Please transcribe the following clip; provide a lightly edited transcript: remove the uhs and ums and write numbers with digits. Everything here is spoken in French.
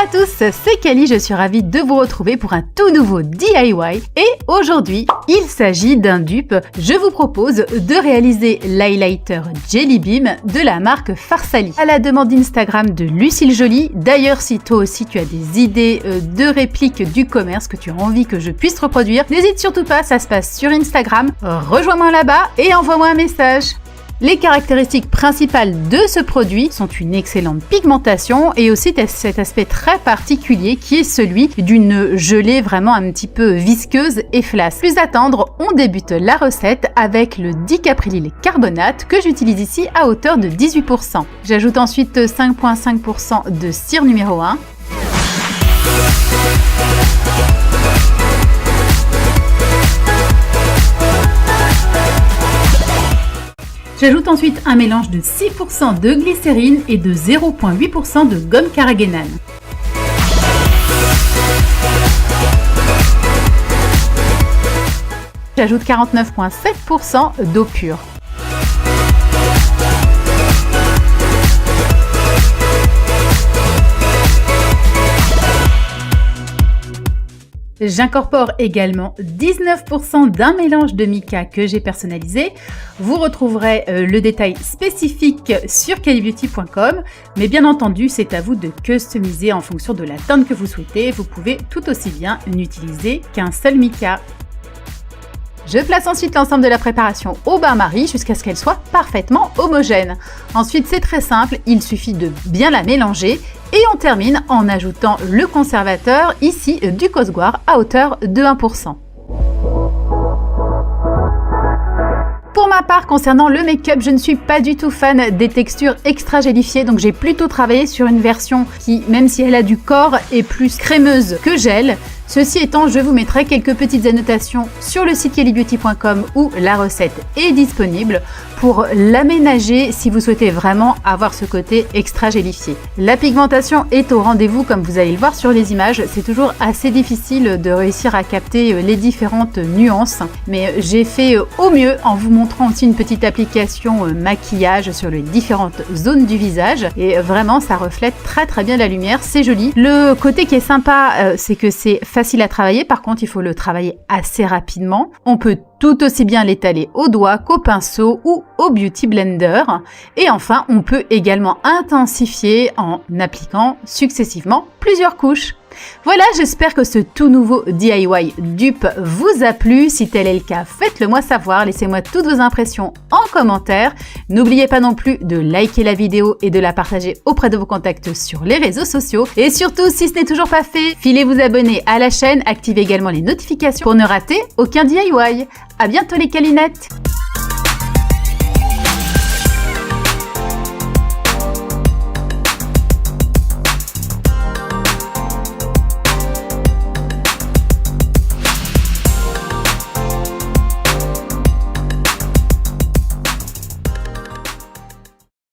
à tous, c'est Cali, je suis ravie de vous retrouver pour un tout nouveau DIY et aujourd'hui, il s'agit d'un dupe. Je vous propose de réaliser l'highlighter Jelly Beam de la marque Farsali à la demande d'Instagram de Lucille Joly. D'ailleurs, si toi aussi tu as des idées de répliques du commerce que tu as envie que je puisse reproduire, n'hésite surtout pas, ça se passe sur Instagram. Rejoins-moi là-bas et envoie-moi un message. Les caractéristiques principales de ce produit sont une excellente pigmentation et aussi cet aspect très particulier qui est celui d'une gelée vraiment un petit peu visqueuse et flasque. Plus attendre, on débute la recette avec le dicaprylyl carbonate que j'utilise ici à hauteur de 18%. J'ajoute ensuite 5,5% de cire numéro 1. J'ajoute ensuite un mélange de 6% de glycérine et de 0,8% de gomme carragénane. J'ajoute 49,7% d'eau pure. J'incorpore également 19% d'un mélange de mica que j'ai personnalisé. Vous retrouverez le détail spécifique sur calibeauty.com, mais bien entendu, c'est à vous de customiser en fonction de la teinte que vous souhaitez. Vous pouvez tout aussi bien n'utiliser qu'un seul mica. Je place ensuite l'ensemble de la préparation au bain-marie jusqu'à ce qu'elle soit parfaitement homogène. Ensuite, c'est très simple, il suffit de bien la mélanger et on termine en ajoutant le conservateur, ici du Cosguar, à hauteur de 1%. Pour ma part, concernant le make-up, je ne suis pas du tout fan des textures extra gélifiées, donc j'ai plutôt travaillé sur une version qui, même si elle a du corps, est plus crémeuse que gel. Ceci étant, je vous mettrai quelques petites annotations sur le site calibeauty.com où la recette est disponible pour l'aménager si vous souhaitez vraiment avoir ce côté extra gélifié. La pigmentation est au rendez-vous comme vous allez le voir sur les images. C'est toujours assez difficile de réussir à capter les différentes nuances, mais j'ai fait au mieux en vous montrant aussi une petite application maquillage sur les différentes zones du visage et vraiment ça reflète très bien la lumière, c'est joli. Le côté qui est sympa, c'est que c'est facile à travailler, par contre il faut le travailler assez rapidement. On peut tout aussi bien l'étaler au doigt qu'au pinceau ou au beauty blender. Et enfin, on peut également intensifier en appliquant successivement plusieurs couches. Voilà, j'espère que ce tout nouveau DIY dupe vous a plu. Si tel est le cas, faites-le moi savoir. Laissez-moi toutes vos impressions en commentaire. N'oubliez pas non plus de liker la vidéo et de la partager auprès de vos contacts sur les réseaux sociaux. Et surtout, si ce n'est toujours pas fait, filez vous abonner à la chaîne, activez également les notifications pour ne rater aucun DIY. À bientôt les calinettes!